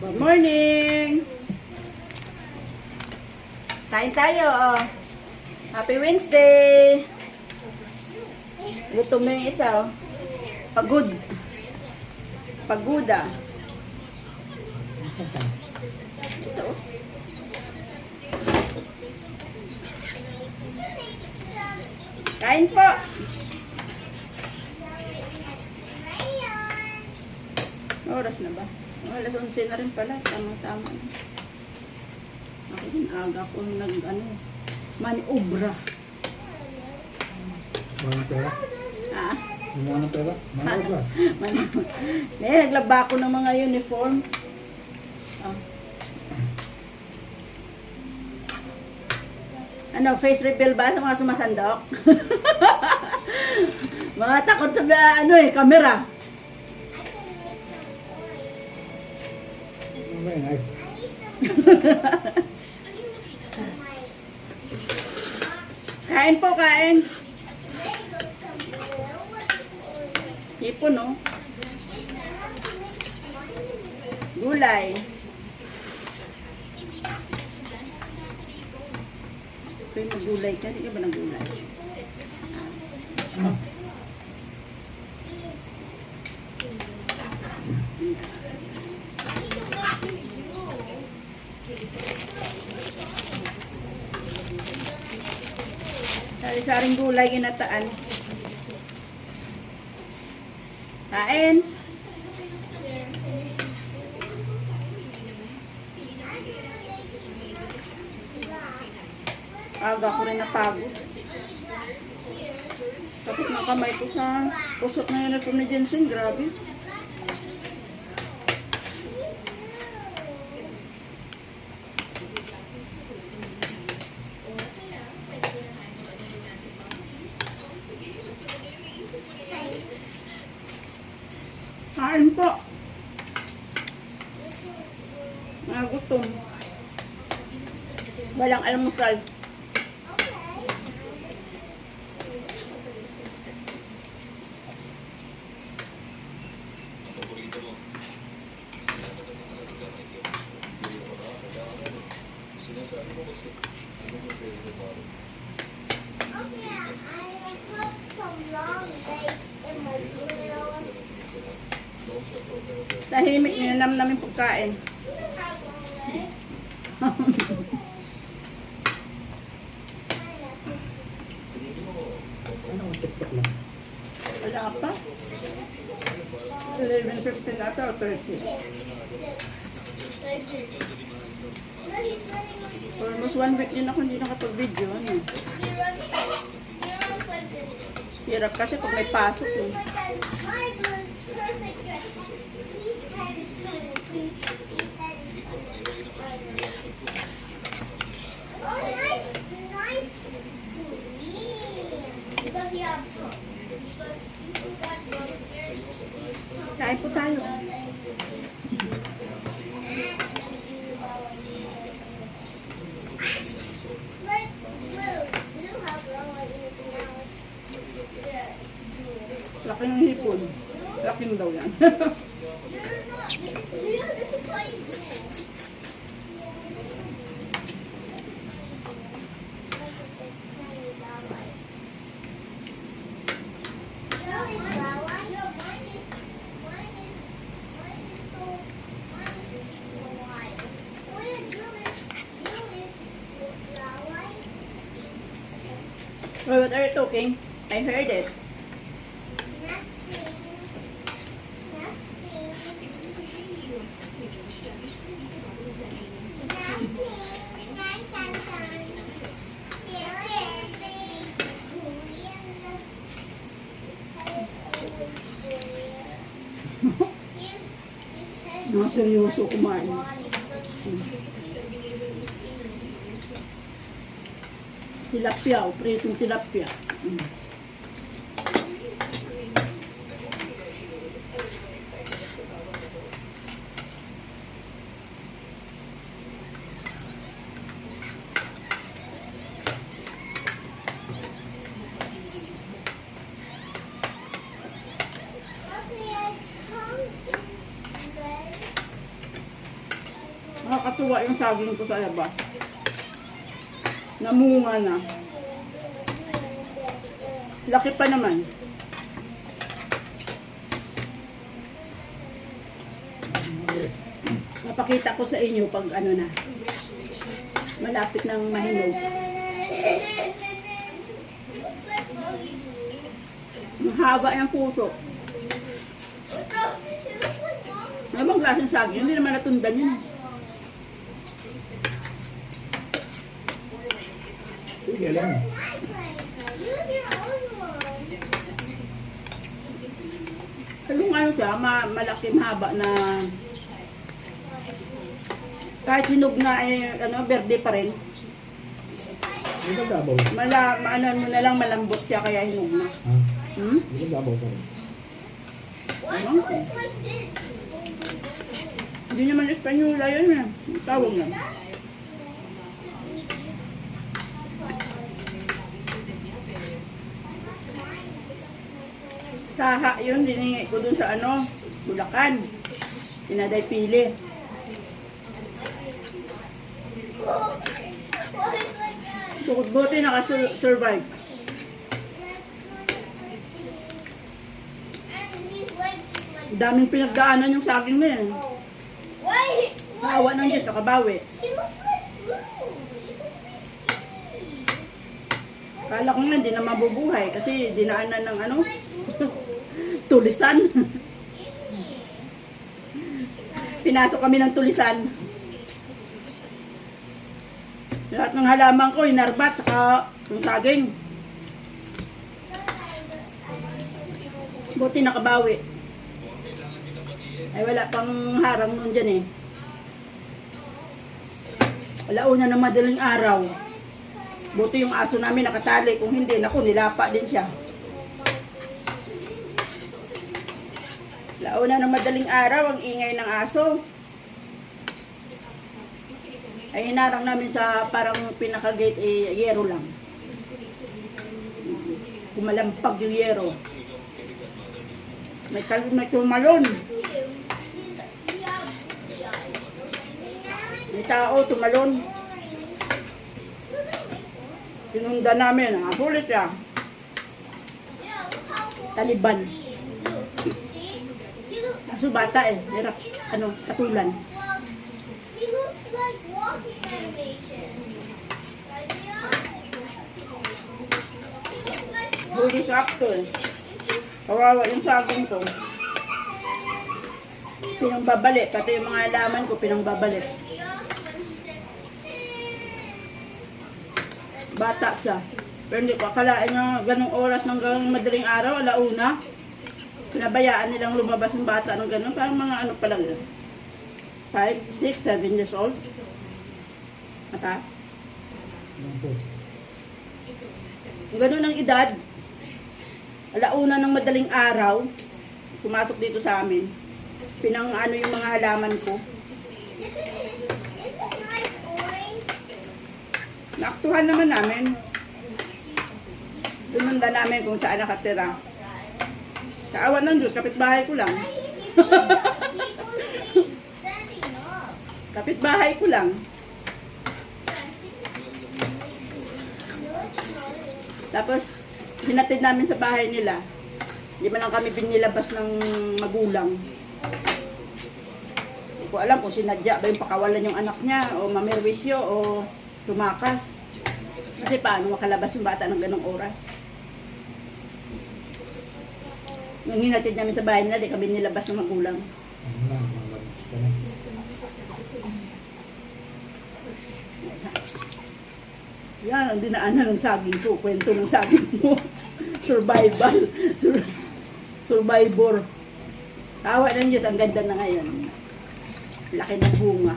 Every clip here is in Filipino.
Good morning! Kain tayo, oh. Happy Wednesday! Gutom na yung isa, oh. Pagod. Pagoda. Ito, oh. Kain po! Oras na ba? Alas 11 na rin pala. Tama-tama. Ako din aga ko maniobra. Mga pera? Ha? Yung mga pera? Maniobra? Maniobra. Naglaba ko ng mga uniform. Oh. Ano, face reveal ba sa mga sumasandok? Mga takot sa camera. Ay. Kain po, kain. Hipon, no? Gulay. Ito yung gulay ka. Hindi ka ba ng gulay? Sari-saring gulay ginataan. Kain. Aga ko rin napagod. Sakit na kamay ko sa kusot na yun ni Jensen. Grabe. Kain po. Nagutom. Walang almusal. Tahimik, ninanam namin pagkain. Ano ang TikTok lang? Wala pa. 11:15 ata o 30. Almost 1 week din ako hindi nakapag-video. Ano? Hirap kasi pag may pasok. Eh. Kain po tayo. Laking hipon. Laking daw yan. Well, what are you talking? I heard it. Seryoso kumain. Tilapia, pritong tilapia. Nakakatuwa yung saging ko sa labas. Namunga na. Laki pa naman. Mapakita ko sa inyo pag ano na. Malapit ng mahinog. Mahaba yung puso. Ano bang klaseng saging? Hindi naman natundan yun. Sige lang. Yung ano siya, malaki, mahaba na kahit hinog na ano, berde pa rin. Hindi ka gabaw. Ano mo na lang, malambot siya kaya hinog na. Ha? Hindi ka gabaw pa rin. Ano? Hindi naman Espanyola yun eh. Tawag lang. Saha yun, diningi ko dun sa ano, Bulacan. Tinaday pili. Sukot buti nakasurvive. Daming pinagdaanan yung saging mo eh. Sa awa ng Diyos, nakabawi. Kala ko nga hindi na mabubuhay kasi dinaanan ng ano, tulisan. Pinasok kami ng tulisan. Lahat ng halaman ko, inarbat, saka yung saging. Buti nakabawi. Ay wala pang harang nun dyan eh. Alauna ng madaling araw. Buti yung aso namin nakatali. Kung hindi, naku, nilapa din siya. Launa ng madaling araw, ang ingay ng aso. Ay hinarang namin sa parang pinaka-gate, yero lang. Kumalampag yung yero. May tumalon. May tao tumalon. Sinundan namin, pulis siya. Taliban. Kaso bata eh, hirap, katulan. Huli sakto eh. Kawawa yung saging ko. Pinangbabalik, pati yung mga halaman ko pinangbabalik. Bata siya. Pero hindi ko akalain na ganong oras ng ganong madaling araw, alauna. Pinabayaan nilang lumabas yung bata ng ganon. Parang mga ano pa lang yun. 5, 6, 7 years old. Mata. Ganon ang edad. Alauna ng madaling araw. Pumasok dito sa amin. Pinang ano yung mga halaman ko. Naaktuhan naman namin. Pinunda namin kung saan nakatira. Sa awan ng Diyos, kapitbahay ko lang. Kapitbahay ko lang. Tapos, hinatid namin sa bahay nila. Hindi man lang kami binilabas ng magulang. Hindi ko alam kung sinadya ba yung pakawalan yung anak niya, o mamerwisyo, o tumakas. Kasi paano makalabas yung bata ng ganong oras? Nung hinatid namin sa bahay nila, di kami nilabas ng magulang. Yan, ang dinaanan ng saging ko. Kwento ng saging mo. Survival. Survivor. Tawa ng Diyos, ang ganda na ngayon. Laki ng bunga.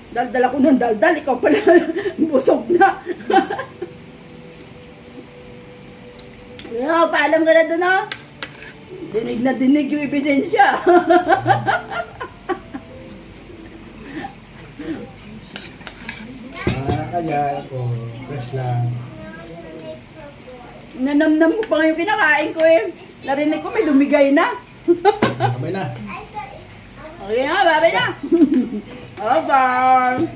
Daldal ako ng daldal, ikaw pala busog na. Paalam ka na doon, ha? Dinig na dinig yung ebidensya. ka dyan. Ako, fresh lang. Nanamnam ko pa nga yung kinakain ko eh. Narinig ko may dumigay na. Kamay na. Okay nga, babay na. Bye-bye.